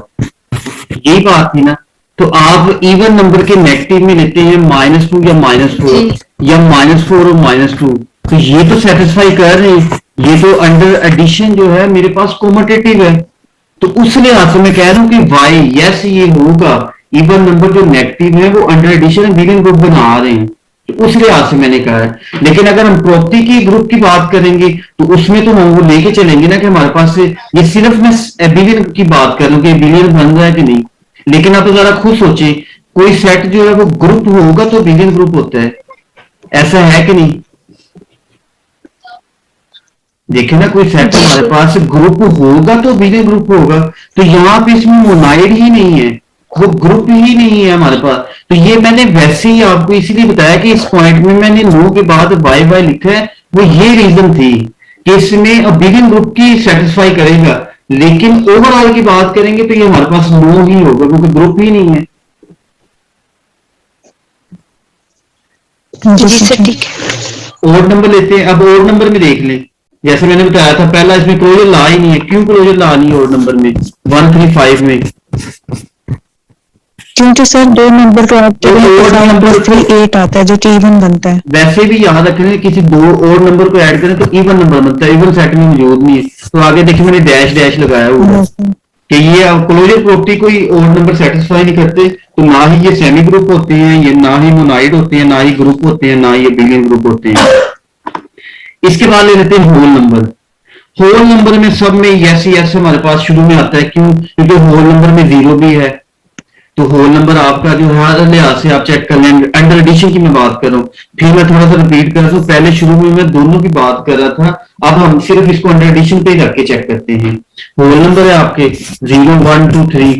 यही बात थी ना। तो आप इवन नंबर के नेगेटिव में लेते हैं -2 या -4 या -4 और -2, तो ये तो सेटिस्फाई कर रहे हैं, ये तो अंडर एडिशन जो है मेरे पास कोमटेटिव है। तो उस लिहाज से मैं कह रहा हूं कि वाई यस ये होगा, इवन नंबर जो नेगेटिव है वो अंडर एडिशन बिलियन ग्रुप बना रहे हैं, तो उस लिहाज से मैंने कहा है। लेकिन अगर हम प्रॉपर्टी की ग्रुप की बात करेंगे तो उसमें तो हम वो लेके चलेंगे ना कि हमारे पास से ये सिर्फ मैं बिलियन की बात कर रहा हूं कि बिलियन बन रहा है कि नहीं। लेकिन आप तो जरा खुद सोचे, कोई सेट जो है वो ग्रुप होगा तो बिलियन ग्रुप होता है, ऐसा है कि नहीं? देखे ना, कोई सेट हमारे पास ग्रुप होगा तो बिलियन ग्रुप होगा, तो यहाँ पे इसमें मोनाइड ही नहीं है, वो ग्रुप ही नहीं है हमारे पास। तो ये मैंने वैसे ही आपको इसीलिए बताया कि इस पॉइंट में मैंने नो के बाद वाई वाई लिखा है, वो ये रीजन थी कि इसमें बिलियन ग्रुप की सेटिस्फाई करेगा, लेकिन ओवरऑल की बात करेंगे तो ये हमारे पास नो ही होगा क्योंकि ग्रुप ही नहीं है। जी सर ठीक है। ओड नंबर लेते हैं। अब ओड नंबर में देख लें, जैसे मैंने बताया था पहला, इसमें क्लोजर ला ही नहीं है। क्यों क्लोजर ला नहीं है ओड नंबर में 135 में? क्योंकि सर 2 नंबर को ऐड तो करें तो odd 5 number + 3 8 आता है, जो कि इवन बनता है। वैसे भी याद रखें, किसी दो ओड नंबर को ऐड करें तो इवन नंबर बनता है, इवन सेट में मौजूद नहीं है। तो आगे देखिए मैंने डैश डैश लगाया हुआ है Yes, sir. कि ये क्लोजर प्रॉपर्टी कोई ओड नंबर सेटिस्फाई नहीं करते। तो ना ही ये सेमी ग्रुप होते हैं, ये ना ही मोनाइड होते हैं, ना ही ग्रुप होते हैं, ना ये बिलियन ग्रुप होते हैं। इसके बाद ले लेते हैं होल नंबर। होल नंबर में सब में यस यस हमारे पास शुरू में आता है। क्यों? क्योंकि होल नंबर में 0 भी है। तो होल नंबर आपका जो है हर लिहाज से आप चेक कर लेंगे। अंडर एडिशन की मैं बात कर रहा हूँ, फिर मैं थोड़ा सा रिपीट कर रहा हूँ। पहले शुरू में मैं दोनों की बात कर रहा था, अब हम सिर्फ इसको अंडर एडिशन पे जाके चेक करते हैं। होल नंबर है आपके 0 1 2 3,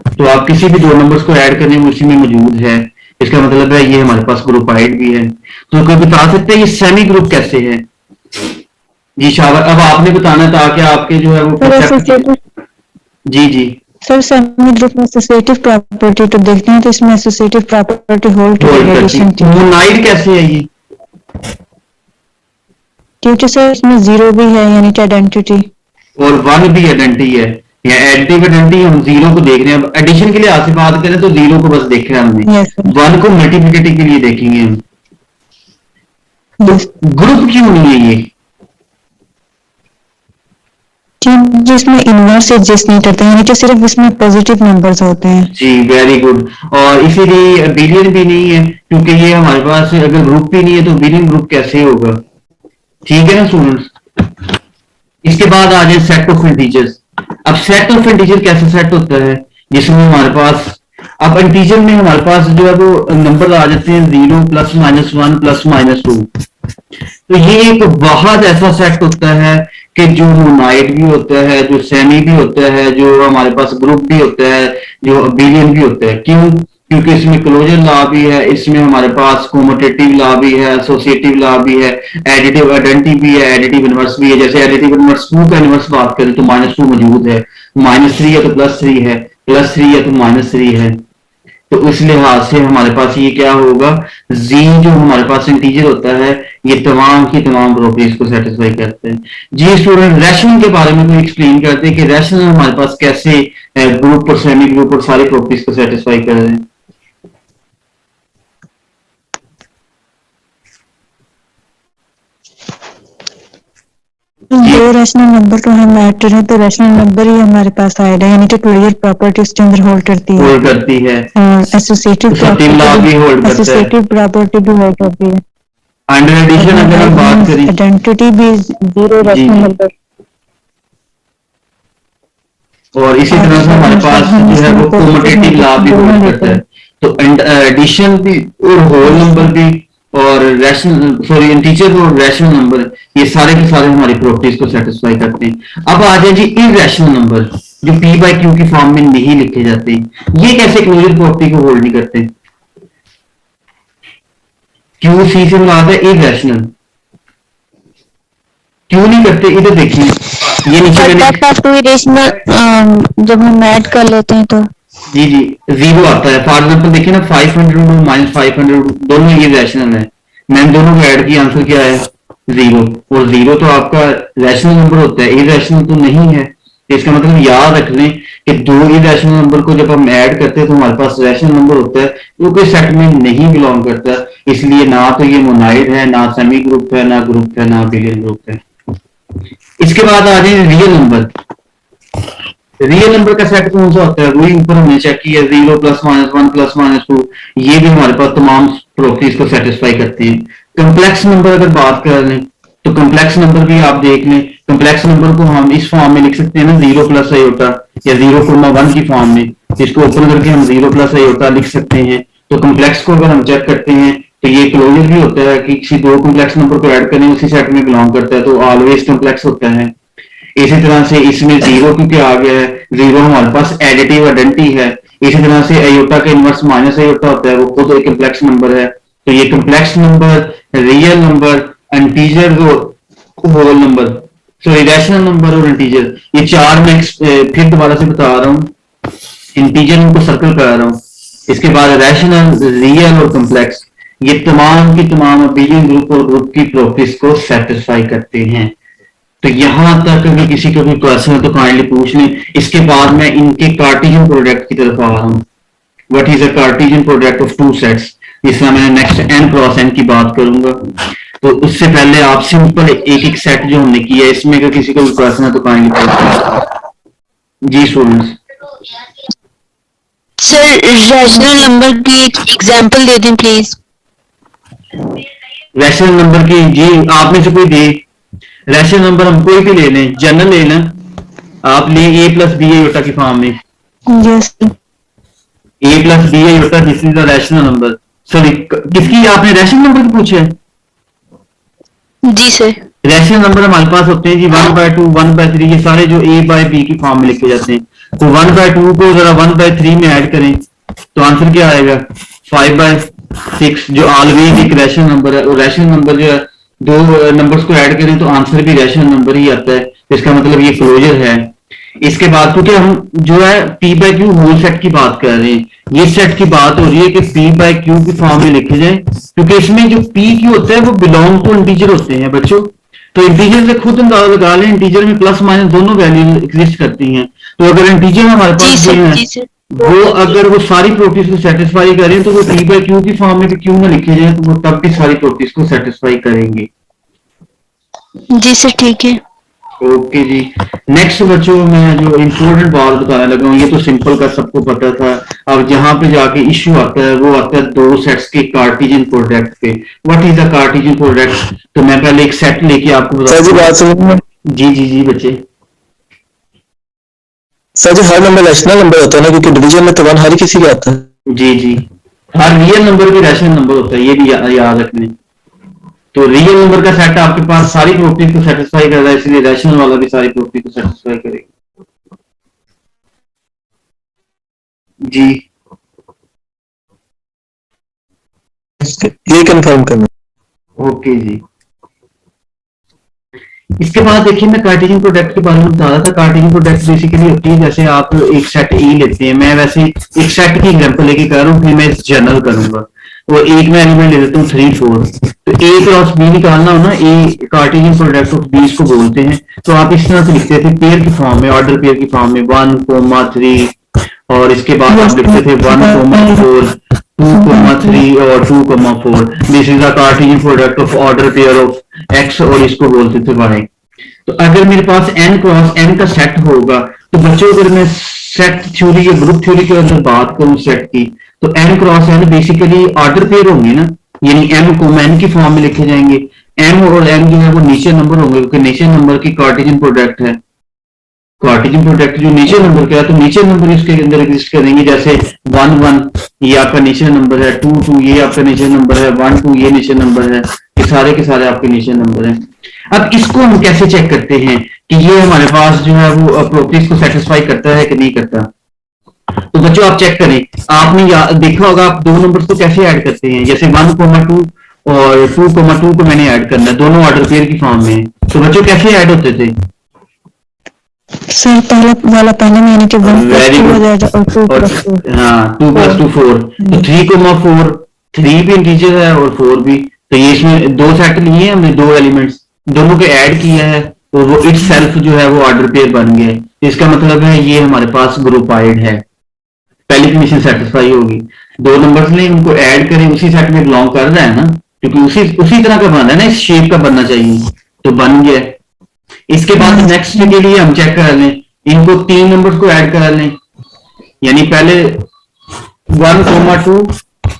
तो आप किसी भी दो नंबर्स को ऐड करने में उसी में मौजूद है। इसका मतलब है ये हमारे पास ग्रुपाइड भी है। तो कोई बता सकते हैं ये सेमी ग्रुप कैसे है? जी शाबाश, अब आपने बताना था कि आपके जो है वो सर concept- एसोसिएटिव जी जी सर सेमी ग्रुप में एसोसिएटिव प्रॉपर्टी तो देखते हैं, तो इसमें एसोसिएटिव प्रॉपर्टी होल्ड होल्ड करती एडिशन है। मोनाइड कैसे है ये? क्योंकि सर इसमें 0 भी है, यानी कि आइडेंटिटी। और 1 भी आइडेंटिटी है, या एडिटिव आइडेंटिटी। हम 0 को देख रहे हैं। अब एडिशन के लिए से बात करें तो 0 को बस देख रहे हैं हमने। Yes, sir. 1 को मल्टीप्लिकेटिव के लिए देखेंगे हम। Yes. ग्रुप क्यों नहीं है ये? जिसमें इनवर्स एडजस्ट नहीं करते, यानी कि सिर्फ इसमें पॉजिटिव नंबर्स होते हैं। जी वेरी गुड। और इसीलिए बिलियन भी नहीं है, क्योंकि ये हमारे पास अगर ग्रुप भी नहीं है तो बिलियन ग्रुप कैसे होगा? ठीक है ना स्टूडेंट्स। इसके बाद आ जाए सेट ऑफ इंटीजर्स। अब सेट ऑफ इंटीजर कैसे सेट होता है? जिसमें हमारे पास अब इंटीजर में हमारे पास जो है वो नंबर आ जाते हैं 0 +- 1 +- 2। तो ये एक बहुत ऐसा सेट होता है कि जो मोनाइड भी होता है, जो सेमी भी होता है, जो हमारे पास ग्रुप भी होता है, जो बिलियन भी होता है। क्यों? क्योंकि इसमें क्लोजर लॉ भी है, इसमें हमारे पास कोमोटेटिव लॉ भी है, एसोसिएटिव लॉ भी है, एडिटिव आइडेंटिटी भी है, एडिटिव इनवर्स भी है। जैसे एडिटिव इनवर्स 2 का इनवर्स बात करें तो -2 मौजूद है, -3 या तो +3 है, +3 या तो -3 है। तो इस लिहाज से हमारे पास ये क्या होगा, जी जो हमारे पास इंटीजर होता है ये तमाम की तमाम प्रॉपर्टीज को सेटिस्फाई करते हैं। जी स्टूडेंट, रैशनल के बारे में कोई एक्सप्लेन करते हैं कि रैशनल हमारे पास कैसे ग्रुप और सेमी ग्रुप और सारी प्रॉपर्टीज को सेटिस्फाई कर रहे हैं। दो रैशनल नंबर को हम ऐड करें तो रैशनल नंबर ही हमारे पास आएगा, यानी कि क्लोजर प्रॉपर्टीज के अंदर होल्ड करती है। होल्ड करती है, एसोसिएटिव Associative law भी hold करता है। एसोसिएटिव प्रॉपर्टी भी होल्ड करती है। अंडर एडिशन अगर हम बात करें, आइडेंटिटी भी 0 रैशनल जी। नंबर। और इसी तरह से हमारे पास जो है वो कोमोटेटिव लॉ भी होल्ड करता है। तो एडिशन भी और होल नंबर भी और रैशनल इंटीजर और रैशनल नंबर, ये सारे के सारे हमारी प्रॉपर्टीज को सेटिस्फाई करते हैं। अब आ जाए जी इरैशनल नंबर, जो P/Q की फॉर्म में नहीं लिखे जाते। ये कैसे क्लोजर प्रॉपर्टी को होल्ड नहीं करते? क्यू सी से मुराद है इरैशनल। क्यों नहीं करते? इधर देखिए, ये नीचे मैंने जब हम ऐड कर लेते हैं तो जी जी 0 आता है। फॉर एग्जाम्पल देखिए ना, 500 और -500 दोनों ये रैशनल है। मैंने दोनों को ऐड किया, आंसर क्या है 0। और 0 तो आपका रैशनल नंबर होता है, इरैशनल तो नहीं है। तो इसका मतलब याद रख लें कि दो इरैशनल नंबर को जब हम ऐड करते हैं तो हमारे पास रैशनल नंबर होता है, जो कि सेट में नहीं बिलोंग करता। इसलिए ना तो ये मोनाइड है, ना सेमी ग्रुप है, ना ग्रुप है, ना बिलियन ग्रुप है। इसके बाद आ जाए रियल नंबर। रियल नंबर का सेट कौन सा होता है? वही ऊपर हमने चेक किया 0 +- 1 +- 2। ये भी हमारे पास तमाम प्रॉपर्टीज को सेटिस्फाई करते हैं। कम्प्लेक्स नंबर अगर बात कर लें तो कम्प्लेक्स नंबर भी आप देख लें। कम्प्लेक्स नंबर को हम इस फॉर्म में लिख सकते हैं ना, 0 + आयोटा या 0,1 की फॉर्म में, जिसको ओपन करके हम 0 + आयोटा लिख सकते हैं। तो कम्प्लेक्स को अगर हम चेक करते हैं तो ये क्लोजर भी होता है कि किसी दो कम्प्लेक्स नंबर को ऐड करें उसी सेट में बिलोंग करता है, तो ऑलवेज कम्प्लेक्स होता है। इसी तरह से इसमें 0 क्योंकि आ गया है, 0 हमारे पास एडिटिव आइडेंटिटी है। इसी तरह से आयोटा का इनवर्स माइनस आयोटा होता है, वो खुद एक कम्प्लेक्स नंबर है। तो ये complex number, real number, integer और whole number, sorry rational number और इंटीजर, ये चार मैं फिर दोबारा से बता रहा हूँ। इंटीजर उनको सर्कल करा रहा हूँ, इसके बाद रैशनल, रियल और कम्प्लेक्स, ये तमाम की तमाम अबेलियन ग्रुप और ग्रुप की प्रॉपर्टीज को सेटिस्फाई करते हैं। तो यहां तक अगर किसी का कोई क्वेश्चन है तो काइंडली पूछ लें। इसके बाद मैं इनके कार्टेशियन प्रोडक्ट की तरफ आ रहा हूं। What is a Cartesian product of two sets, इसमें मैं नेक्स्ट n क्रॉस n की बात करूंगा। तो उससे पहले आप सिंपल एक एक सेट जो हमने किया है, इसमें अगर किसी का कोई क्वेश्चन है तो काइंडली पूछ जी स्टूडेंट्स। सर रैशनल नंबर की एक एग्जांपल दे दें प्लीज। रैशनल नंबर की जी आप में से कोई दे। रैशनल नंबर हम कोई भी ले लें, जनरल ले लें, आप ले a प्लस बी योटा की फॉर्म में। Yes a plus B iota this is the rational number. Sorry किसकी आपने रैशनल नंबर की पूछे? जी सर। रैशनल नंबर हमारे पास होते हैं जी 1/2 1/3, ये सारे जो a बाय b की फॉर्म में लिखे जाते हैं। तो 1/2 को जरा 1/3 में ऐड करें तो आंसर क्या आएगा 5/6, जो ऑलवेज एक रैशनल नंबर है। और रैशनल नंबर जो है दो नंबर्स को ऐड करें तो आंसर भी रैशनल नंबर ही आता है। इसका मतलब ये क्लोजर है। इसके बाद क्योंकि हम जो है p/q होल सेट की बात कर रहे हैं, ये सेट की बात हो रही है कि p/q की फॉर्म में लिखे जाए, क्योंकि इसमें जो p/q होता है वो बिलोंग टू इंटीजर होते हैं बच्चों। तो इंटीजर से खुद अंदाजा लगा लें, इंटीजर में प्लस माइनस दोनों वैल्यू एग्जिस्ट करती हैं। तो अगर इंटीजर हमारे जी पास जो सर। है जी सर। वो अगर वो सारी प्रॉपर्टीज को सेटिस्फाई करें तो वो p/q की फॉर्म में भी क्यों ना लिखे जाए तो वो तब भी सारी प्रॉपर्टीज को सेटिस्फाई करेंगे। जी सर ठीक है। ओके जी। नेक्स्ट बच्चों मैं जो इम्पोर्टेंट बात बताने लगा हूँ, ये तो सिंपल का सबको पता था। अब जहां पे जाके इश्यू आता है वो आता है दो सेट्स के कार्टेशियन प्रोडक्ट पे। What is a Cartesian product? तो मैं पहले एक सेट लेके आपको सर जी बात सुनिए। जी जी जी बच्चे। सर जी हर नंबर रैशनल नंबर होता है ना, क्योंकि डिवीजन में तो 1 हर किसी का आता है। जी जी हर रियल नंबर भी रैशनल नंबर होता है, ये भी याद रखने। तो रियल नंबर का सेट आपके पास सारी प्रॉपर्टीज को सेटिस्फाई कर रहा है, इसलिए रैशनल वाला भी सारी प्रॉपर्टी को सेटिस्फाई करेगा। जी ये कंफर्म करना। ओके जी। इसके बाद देखिए मैं कार्टेशियन प्रोडक्ट के बारे में बता रहा था। कार्टेशियन प्रोडक्ट बेसिकली होती है जैसे आप एक सेट ई लेते हैं, मैं वैसे एक सेट की एग्जांपल लेके कर रहा हूँ, फिर मैं जनरल करूंगा। वो एक में एलिमेंट ले लेता हूँ 3 4, तो ए क्रॉस बी निकालना हो ना, ए कार्टेशियन प्रोडक्ट ऑफ बी को बोलते हैं। तो आप इस तरह से लिखते थे पेयर की फॉर्म में, ऑर्डर पेयर की फॉर्म में 1, 3 और इसके बाद आप लिखते थे 1, 4, 2, 3 और 2, 4। This is the Cartesian product of order pair of x और इसको बोलते थे वाई। तो अगर मेरे पास n क्रॉस n का सेट होगा तो बच्चों अगर मैं सेट थ्योरी या ग्रुप थ्योरी के अंदर बात करूं सेट की, तो n cross n basically order pair होंगे ना, यानी m को n की फॉर्म में लिखे जाएंगे। m और n जो है वो नीचे नंबर होंगे, क्योंकि नीचे नंबर की कार्टेशियन प्रोडक्ट है। कार्टेशियन प्रोडक्ट जो नीचे नंबर का है तो नीचे नंबर इसके अंदर एग्जिस्ट करेंगे, जैसे 1 1 ये आपका नीचे नंबर है, 2 2 ये आपका नीचे नंबर है, 1 2 ये नीचे नंबर है, ये सारे के सारे आपके नीचे नंबर हैं। अब इसको हम कैसे चेक करते हैं कि ये हमारे पास जो है वो प्रॉपर्टीज को सेटिस्फाई करता है कि नहीं करता? तो बच्चों आप चेक करें, आपने देखा होगा आप दो नंबर्स को कैसे ऐड करते हैं, जैसे 1, 2 और 2, 2 को मैंने ऐड करना है, दोनों ऑर्डर पेयर की फॉर्म में है। तो बच्चों कैसे ऐड होते थे? सर पहला वाला पहले महीने के 1 Very + 2 हो good. जाएगा और 2 और + 2 हाँ 2 + 2 4, तो 3, 4 3 भी इंटीजर है और 4 भी। तो ये इसमें दो सेट लिए हैं हमने, दो एलिमेंट्स, दोनों को ऐड किया है तो वो इट सेल्फ जो है वो ऑर्डर पेयर बन गया है। इसका मतलब है ये हमारे पास ग्रुपाइड है, पहली कंडीशन सेटिस्फाई होगी। दो नंबर्स ने उनको ऐड करें, उसी सेट में बिलोंग कर रहा है ना, क्योंकि उसी तरह का बनना है ना, इस शेप का बनना चाहिए, तो बन गया। इसके बाद नेक्स्ट के लिए हम चेक कर लें, इनको 3 नंबर्स को ऐड कर लें, यानी पहले 1, 2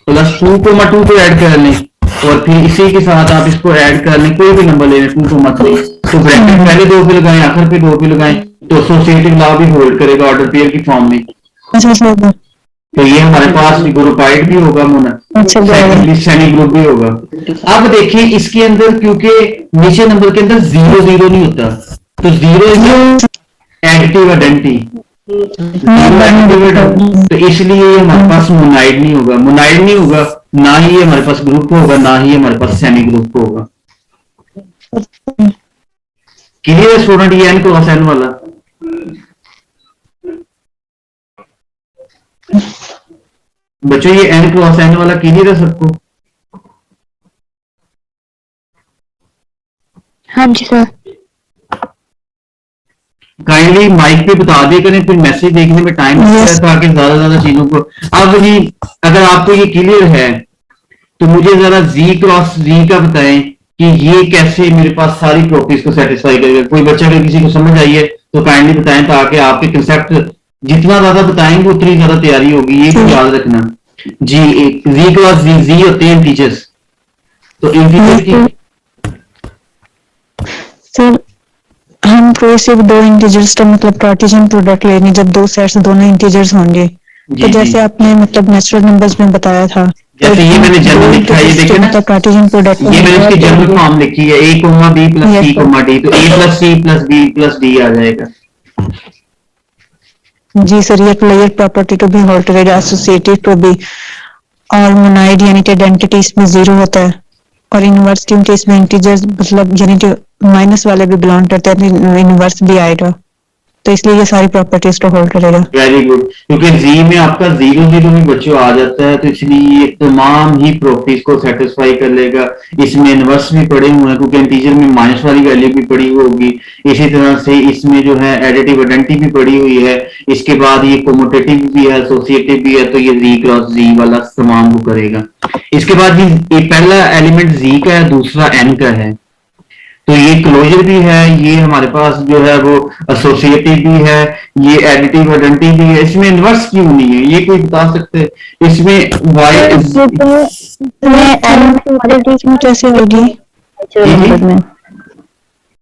प्लस 2, 2 को ऐड कर लें और फिर इसी के साथ आप इसको ऐड कर लें, कोई भी नंबर ले लें 2, 3। तो ब्रैकेट पहले 2 पे लगाएं, आखिर पे 2 पे लगाएं, तो एसोसिएटिव लॉ भी होल्ड करेगा ऑर्डर पेयर की फॉर्म में। अच्छा सर तो ये हमारे पास ग्रुपाइड भी होगा मोना, अच्छा सेमी ग्रुप भी होगा। अब देखिए इसके अंदर क्योंकि नीचे नंबर के अंदर 0 0 नहीं होता, तो 0 इज एडिटिव आइडेंटिटी, तो इसलिए ये हमारे पास मोनाइड नहीं होगा। मोनाइड नहीं होगा, ना ही ये हमारे पास ग्रुप होगा, ना ही हमारे पास सेमी ग्रुप होगा। क्लियर है स्टूडेंट? ये n क्रॉस n वाला बच्चों, ये n क्रॉस n वाला क्लियर है सबको? हाँ जी सर। काइंडली माइक पे बता दिया करें, फिर मैसेज देखने में टाइम लगता है, Yes. ताकि ज्यादा चीजों को। अब जी अगर आपको ये क्लियर है तो मुझे जरा जी क्रॉस जी का बताएं कि ये कैसे मेरे पास सारी प्रॉपर्टीज को सेटिस्फाई करेगा। कोई बच्चा अगर किसी को समझ आई है तो काइंडली बताएं, ताकि आपके कंसेप्ट जितना ज्यादा बताएंगे उतनी ज्यादा तैयारी होगी, ये भी याद रखना। जी एक जी क्रॉस जी जी होते हैं इंटीजर्स, तो इंटीजर की सर हम कोई सिर्फ दो इंटीजर्स का मतलब कार्टेशियन प्रोडक्ट लेंगे जब दो सेट्स दोनों इंटीजर्स होंगे। जी, तो जी। जैसे आपने मतलब नेचुरल नंबर्स में बताया था, जैसे ये मैंने जनरल लिखा है, ये देखे ना, मतलब कार्टेशियन प्रोडक्ट ये मैंने इसकी जनरल फॉर्म लिखी है a comma b plus Yes, c sir. Comma d, तो a plus c plus b plus d आ जाएगा। जी सर, ये player property to be altered associated to be और मोनाइड यानी कि आइडेंटिटी इसमें जीरो होता है, और इनवर्स के केस में इंटीजर्स मतलब यानी कि माइनस वाले भी बिलोंग करते हैं तो इनवर्स भी आएगा, तो इसलिए ये सारी प्रॉपर्टीज को होल्ड करेगा। वेरी गुड, क्योंकि जी में आपका 0 भी बच्चों आ जाता है, तो इसलिए ये तमाम ही प्रॉपर्टीज को सेटिस्फाई कर लेगा। इसमें इनवर्स भी पड़े हुए हैं, क्योंकि इंटीजर में माइनस वाली वैल्यू भी पड़ी हुई होगी। इसी तरह से इसमें जो है एडिटिव आइडेंटिटी भी पड़ी हुई है। इसके बाद ये कोमोटेटिव भी है, एसोसिएटिव भी है, तो ये जी क्रॉस जी वाला तमाम वो करेगा। इसके बाद ये पहला एलिमेंट जी का है, दूसरा एन का है, तो ये क्लोजर भी है, ये हमारे पास जो है वो एसोसिएटिव भी है, ये एडिटिव आइडेंटिटी भी है। इसमें इनवर्स क्यों नहीं है, ये कोई बता सकते हैं? इसमें वाई कैसे होगी जी, जी। नंबर में?